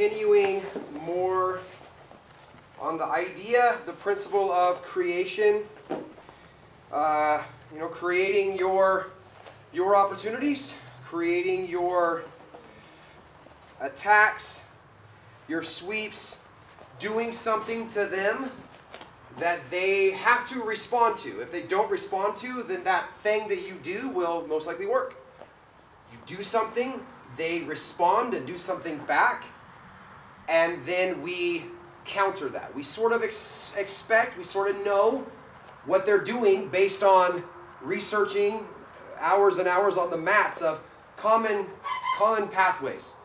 continuing more on the idea, the principle of creation. Creating your opportunities, creating your attacks, your sweeps, doing something to them that they have to respond to. If they don't respond to, then that thing that you do will most likely work. You do something, they respond and do something back, and then we counter that. We sort of expect, we sort of know what they're doing based on researching hours and hours on the mats of common pathways,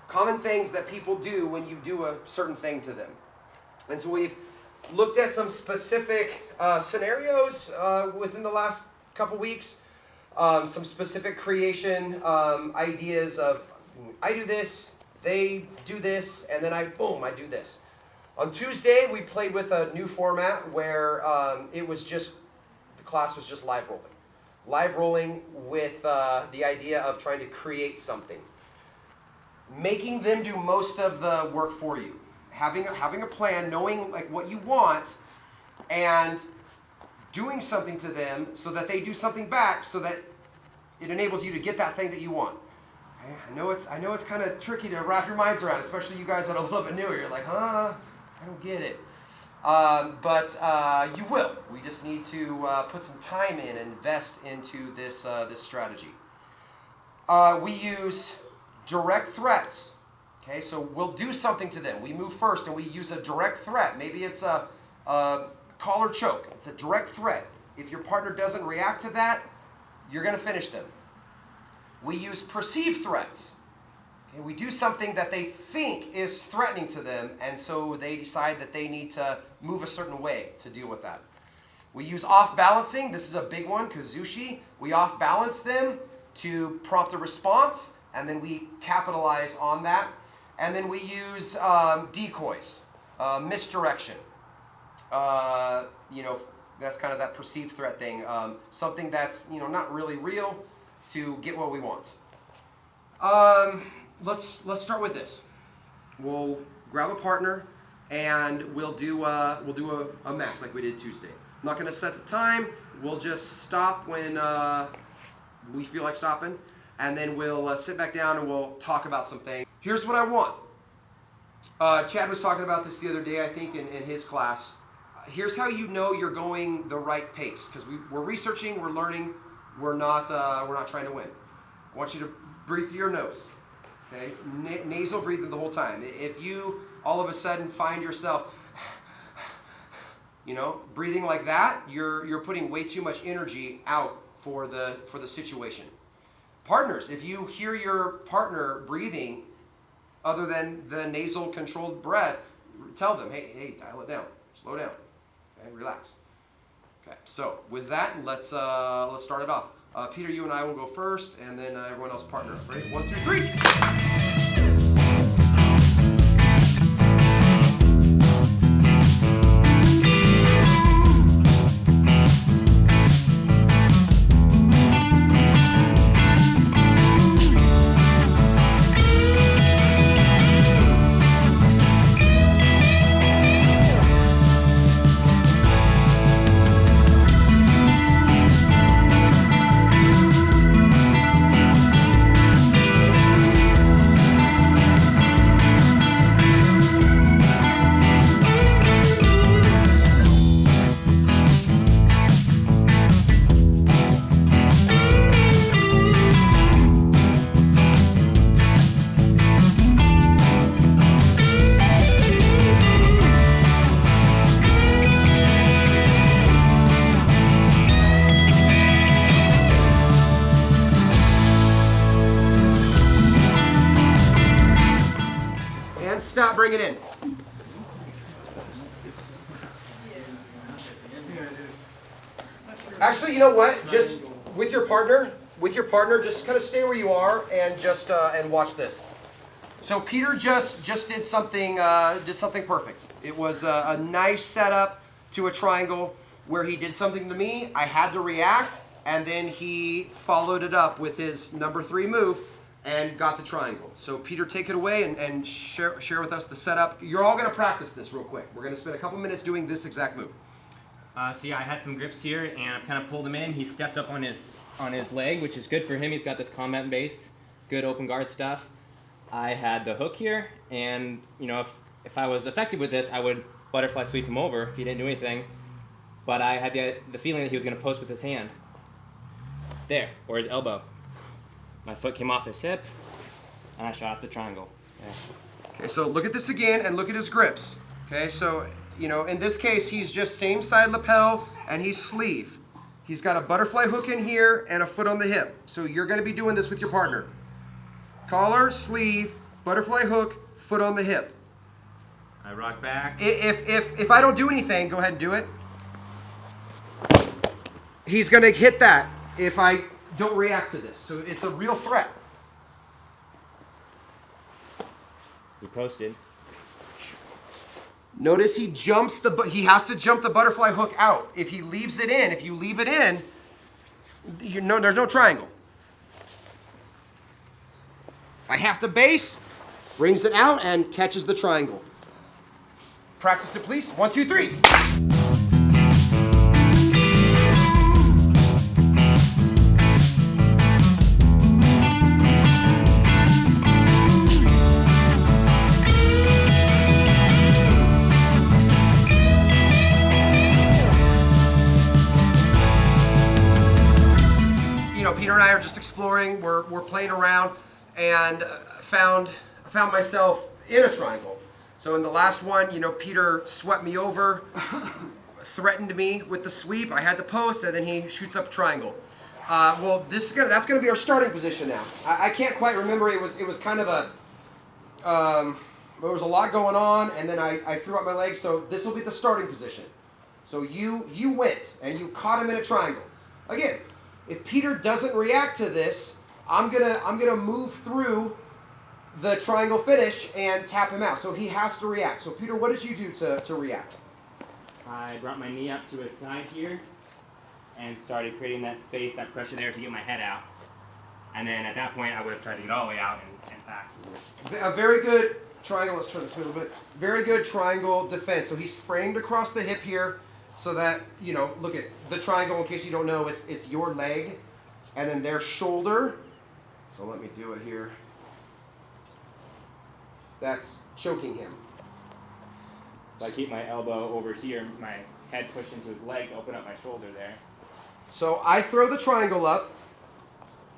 common things that people do when you do a certain thing to them. And so we've looked at some specific scenarios within the last couple weeks, some specific creation ideas of I do this, they do this, and then I do this. On Tuesday, we played with a new format where the class was just live rolling. Live rolling with the idea of trying to create something. Making them do most of the work for you. Having a plan, knowing like what you want, and doing something to them so that they do something back so that it enables you to get that thing that you want. I know it's kind of tricky to wrap your minds around, especially you guys that are a little bit newer. You're like, I don't get it. But you will. We just need to put some time in and invest into this strategy. We use direct threats. Okay, so we'll do something to them. We move first and we use a direct threat. Maybe it's a collar choke. It's a direct threat. If your partner doesn't react to that, you're going to finish them. We use perceived threats. Okay, we do something that they think is threatening to them, and so they decide that they need to move a certain way to deal with that. We use off-balancing. This is a big one, Kazushi. We off-balance them to prompt a response, and then we capitalize on that. And then we use decoys, misdirection. That's kind of that perceived threat thing. Something that's not really real to get what we want. Let's start with this. We'll grab a partner and we'll do a match like we did Tuesday. I'm not going to set the time. We'll just stop when we feel like stopping, and then we'll sit back down and we'll talk about some things. Here's what I want. Chad was talking about this the other day, I think, in his class. Here's how you know you're going the right pace, because we're researching, we're learning, we're not trying to win. I want you to breathe through your nose. Okay, nasal breathing the whole time. If you all of a sudden find yourself, breathing like that, you're putting way too much energy out for the situation. Partners, if you hear your partner breathing other than the nasal controlled breath, tell them, hey, dial it down, slow down, okay, relax. Okay, so with that, let's start it off. Peter, you and I will go first, and then everyone else partner up. Ready? 1, 2, 3. Stop, bring it in. Actually, you know what? Just with your partner, just kind of stay where you are and just and watch this. So Peter just did something perfect. It was a nice setup to a triangle where he did something to me. I had to react, and then he followed it up with his number 3 move, and got the triangle. So Peter, take it away and share with us the setup. You're all going to practice this real quick. We're going to spend a couple minutes doing this exact move. So yeah, I had some grips here, and I kind of pulled him in. He stepped up on his leg, which is good for him. He's got this combat base, good open guard stuff. I had the hook here, and if I was effective with this, I would butterfly sweep him over if he didn't do anything. But I had the feeling that he was going to post with his hand. There, or his elbow. My foot came off his hip, and I shot the triangle. Yeah. Okay, so look at this again, and look at his grips. Okay, so, in this case, he's just same side lapel, and he's sleeve. He's got a butterfly hook in here and a foot on the hip. So you're going to be doing this with your partner. Collar, sleeve, butterfly hook, foot on the hip. I rock back. If I don't do anything, go ahead and do it. He's going to hit that if I don't react to this. So it's a real threat. He posted. Notice he has to jump the butterfly hook out. If he leaves it in, if you leave it in, there's no triangle. I have the base, brings it out, and catches the triangle. Practice it, please. 1, 2, 3. Peter and I are just exploring. We're playing around, and found myself in a triangle. So in the last one, Peter swept me over, threatened me with the sweep. I had the post, and then he shoots up a triangle. Well, that's gonna be our starting position now. I can't quite remember. It was kind of there was a lot going on, and then I threw up my legs. So this will be the starting position. So you went and you caught him in a triangle. Again, if Peter doesn't react to this, I'm gonna move through the triangle finish and tap him out. So he has to react. So Peter, what did you do to react? I brought my knee up to his side here and started creating that space, that pressure there to get my head out. And then at that point, I would have tried to get all the way out and pass. A very good triangle. Let's turn this a little bit. Very good triangle defense. So he's framed across the hip here, so that look at the triangle. In case you don't know, it's your leg, and then their shoulder. So let me do it here. That's choking him. So I keep my elbow over here, my head pushed into his leg to open up my shoulder there. So I throw the triangle up.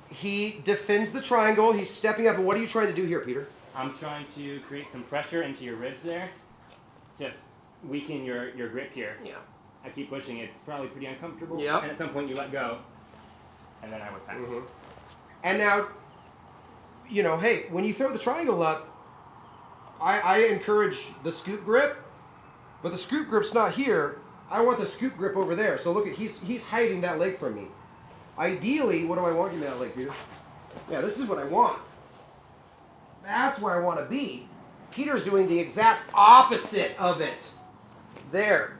He defends the triangle. He's stepping up. And what are you trying to do here, Peter? I'm trying to create some pressure into your ribs there to weaken your grip here. Yeah. I keep pushing. It's probably pretty uncomfortable. Yep. And at some point you let go, and then I would pass. Mm-hmm. And now, hey, when you throw the triangle up, I encourage the scoop grip, but the scoop grip's not here. I want the scoop grip over there. So look, he's hiding that leg from me. Ideally, what do I want? Give me that leg, Peter. Yeah, this is what I want. That's where I want to be. Peter's doing the exact opposite of it. There.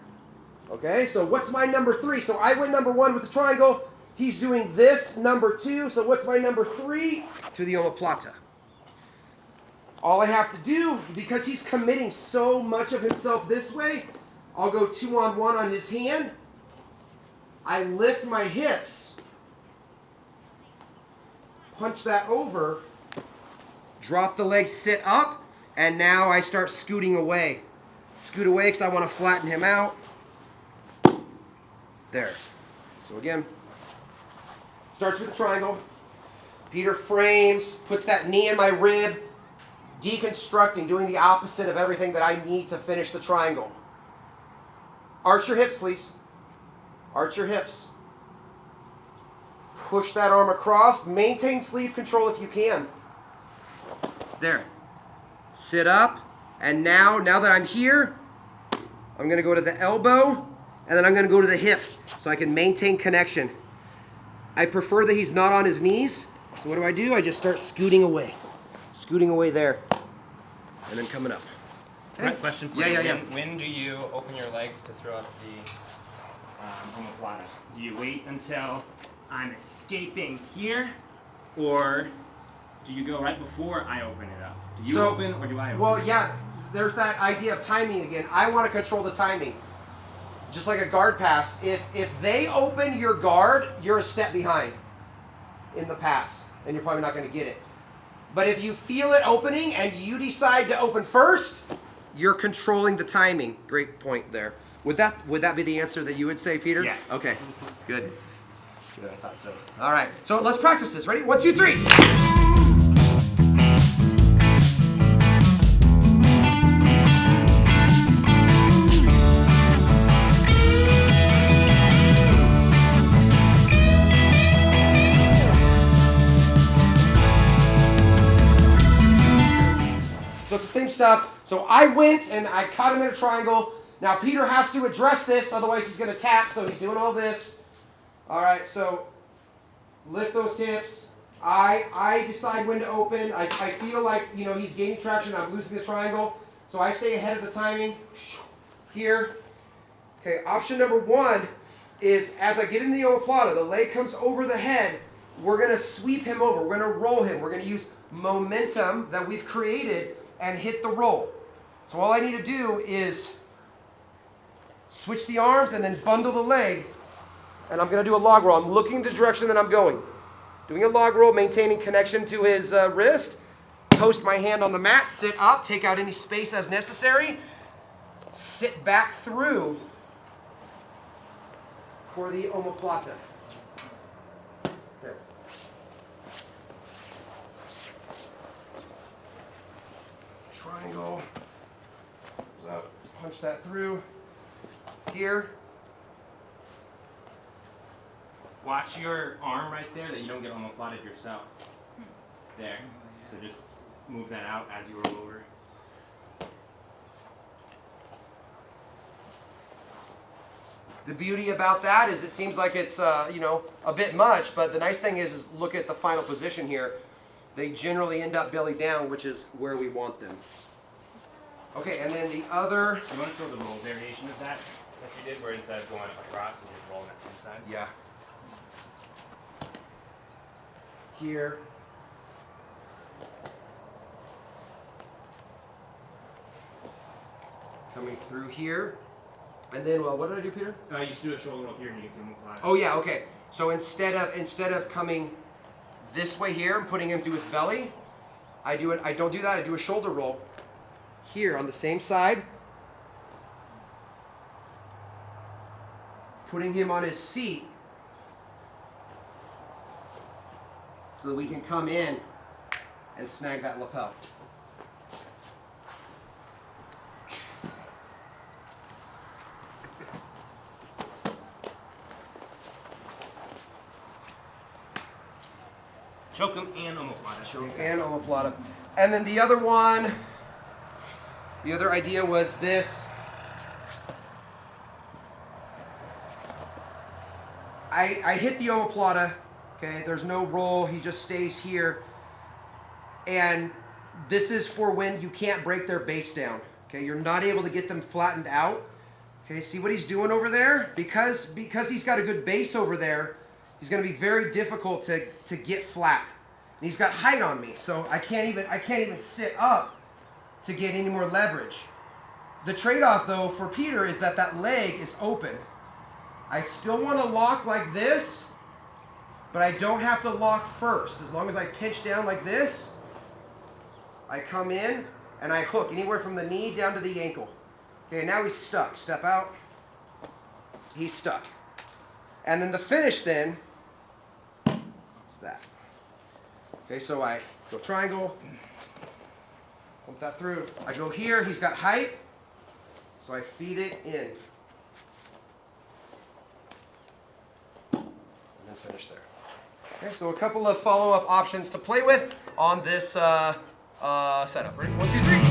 Okay, so what's my number 3? So I went number 1 with the triangle. He's doing this, number 2. So what's my number 3? To the Omaplata. All I have to do, because he's committing so much of himself this way, I'll go 2-on-1 on his hand. I lift my hips. Punch that over. Drop the leg, sit up. And now I start scooting away. Scoot away because I want to flatten him out. There. So again, starts with the triangle. Peter frames, puts that knee in my rib, deconstructing, doing the opposite of everything that I need to finish the triangle. Arch your hips, please. Arch your hips. Push that arm across. Maintain sleeve control if you can. There. Sit up. And now that I'm here, I'm going to go to the elbow, and then I'm going to go to the hip so I can maintain connection. I prefer that he's not on his knees. So what do? I just start scooting away. Scooting away there. And then coming up. Okay. Question for you. Yeah. When do you open your legs to throw up the Omaplata? Do you wait until I'm escaping here? Or do you go right before I open it up? Do you So- open or do I open? Well, yeah, there's that idea of timing again. I want to control the timing. Just like a guard pass. If they open your guard, you're a step behind in the pass, and you're probably not going to get it. But if you feel it opening and you decide to open first, you're controlling the timing. Great point there. Would that be the answer that you would say, Peter? Yes. Okay, good. Good, I thought so. All right, so let's practice this. Ready? 1, 2, 3. So it's the same stuff. So I went and I caught him in a triangle. Now Peter has to address this, otherwise he's going to tap. So he's doing all this. All right, so lift those hips. I decide when to open. I feel like, you know, he's gaining traction. I'm losing the triangle. So I stay ahead of the timing. Here. Okay, option number 1 is as I get into the omoplata, the leg comes over the head. We're going to sweep him over. We're going to roll him. We're going to use momentum that we've created and hit the roll. So all I need to do is switch the arms and then bundle the leg. And I'm going to do a log roll. I'm looking the direction that I'm going. Doing a log roll, maintaining connection to his wrist. Post my hand on the mat, sit up, take out any space as necessary. Sit back through for the omoplata. There. Triangle. So punch that through. Here. Watch your arm right there that you don't get omoplated yourself. There. So just move that out as you roll over. The beauty about that is it seems like it's you know, a bit much, but the nice thing is look at the final position here. They generally end up belly down, which is where we want them. Okay, and then the other. You want to show the roll variation of that you did, where instead of going across, you just roll on that same side? Yeah. Here. Coming through here. And then, well, what did I do, Peter? You just do a shoulder roll here and you get the omoplata. Oh yeah, okay. So instead of coming this way here and putting him to his belly, I don't do that. I do a shoulder roll here on the same side, putting him on his seat so that we can come in and snag that lapel. Choke him and omoplata. Choke and omoplata. And then the other one, the other idea was this. I hit the omoplata, okay, there's no roll, he just stays here. And this is for when you can't break their base down, okay, you're not able to get them flattened out. Okay, see what he's doing over there? Because he's got a good base over there, he's going to be very difficult to get flat. And he's got height on me, so I can't even sit up to get any more leverage. The trade-off though for Peter is that leg is open. I still want to lock like this, but I don't have to lock first. As long as I pinch down like this, I come in and I hook anywhere from the knee down to the ankle. Okay, now he's stuck. Step out. He's stuck. And then the finish then is that. Okay, so I go triangle, pump that through. I go here, he's got height, so I feed it in. And then finish there. Okay, so a couple of follow-up options to play with on this setup. Ready? 1, 2, 3.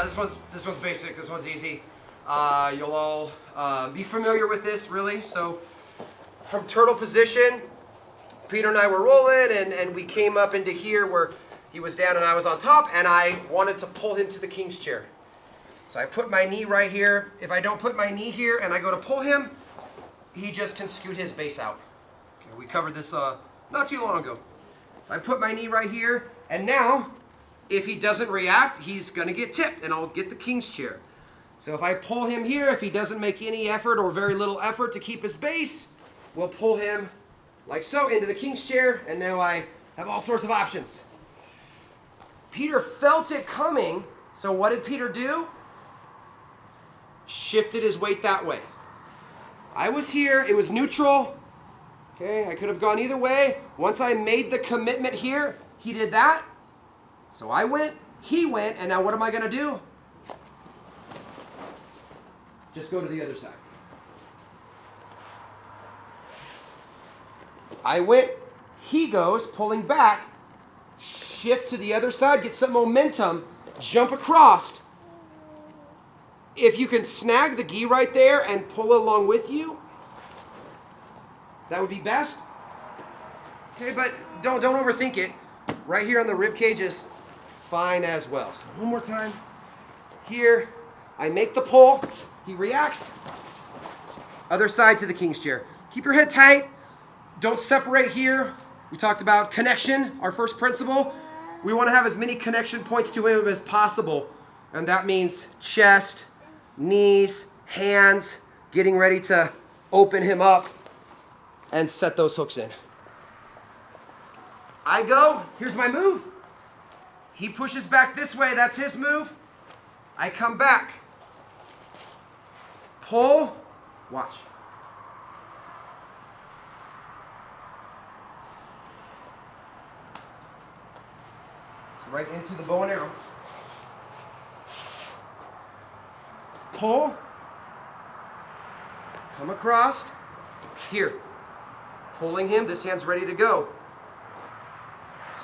this one's basic. This one's easy. You'll all be familiar with this, really. So, from turtle position, Peter and I were rolling, and we came up into here where he was down and I was on top, and I wanted to pull him to the king's chair. So I put my knee right here. If I don't put my knee here and I go to pull him, he just can scoot his base out. Okay, we covered this not too long ago. So I put my knee right here, and now, if he doesn't react, he's going to get tipped, and I'll get the king's chair. So if I pull him here, if he doesn't make any effort or very little effort to keep his base, we'll pull him like so into the king's chair, and now I have all sorts of options. Peter felt it coming, so what did Peter do? Shifted his weight that way. I was here, it was neutral. Okay, I could have gone either way. Once I made the commitment here, he did that. So I went, he went, and now what am I going to do? Just go to the other side. I went, he goes, pulling back, shift to the other side, get some momentum, jump across. If you can snag the gi right there and pull along with you, that would be best. Okay, but don't overthink it. Right here on the rib cage is fine as well. So one more time. Here, I make the pull. He reacts. Other side to the king's chair. Keep your head tight. Don't separate here. We talked about connection, our first principle. We want to have as many connection points to him as possible. And that means chest, knees, hands, getting ready to open him up and set those hooks in. I go, here's my move. He pushes back this way, that's his move. I come back. Pull, watch. So right into the bow and arrow. Pull, come across, here. Pulling him, this hand's ready to go.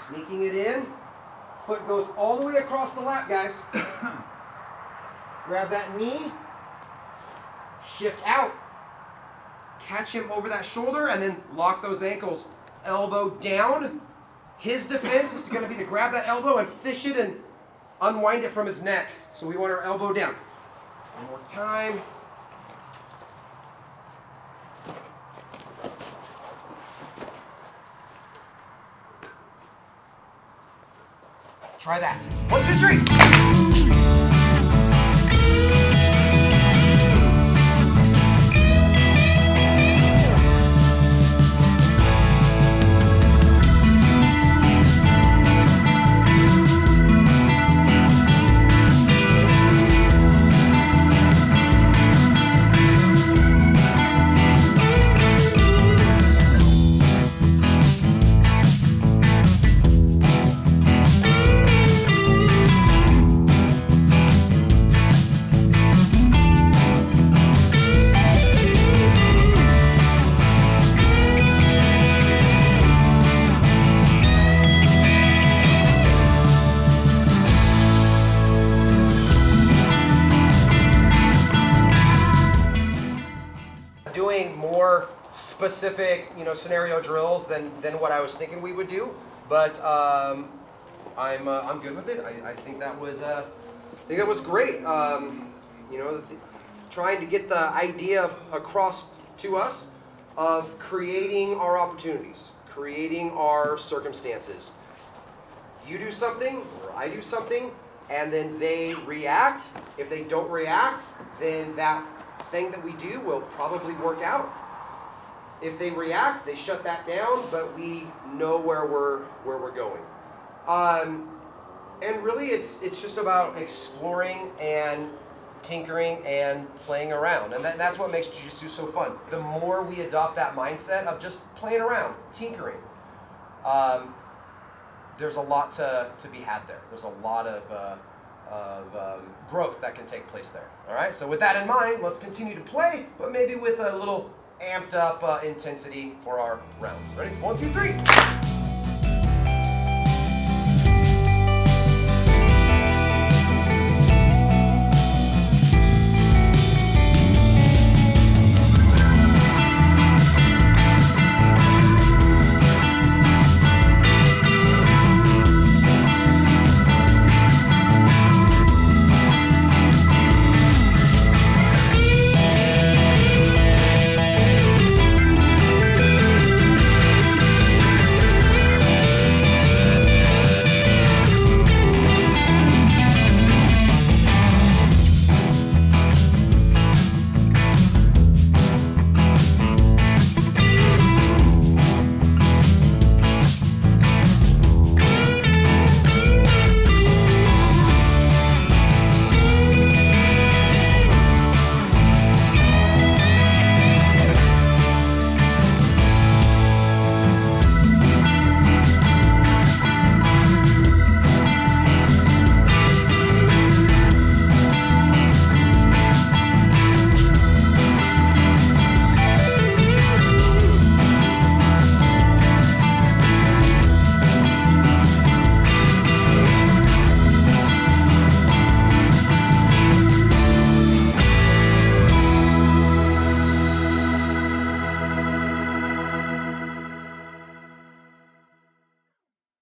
Sneaking it in. Foot goes all the way across the lap, guys. Grab that knee. Shift out. Catch him over that shoulder and then lock those ankles. Elbow down. His defense is going to be to grab that elbow and fish it and unwind it from his neck. So we want our elbow down. One more time. Try that. 1, 2, 3. Doing more specific, scenario drills than what I was thinking we would do, but I'm good with it. I think that was great. Trying to get the idea across to us of creating our opportunities, creating our circumstances. You do something, or I do something, and then they react. If they don't react, then that thing that we do will probably work out. If they react, they shut that down, but we know where we're going. And really, it's just about exploring and tinkering and playing around, and that's what makes Jiu-Jitsu so fun. The more we adopt that mindset of just playing around, tinkering, there's a lot to be had there. There's a lot of growth that can take place there. All right, so with that in mind, let's continue to play, but maybe with a little amped up intensity for our rounds. Ready? 1, 2, 3.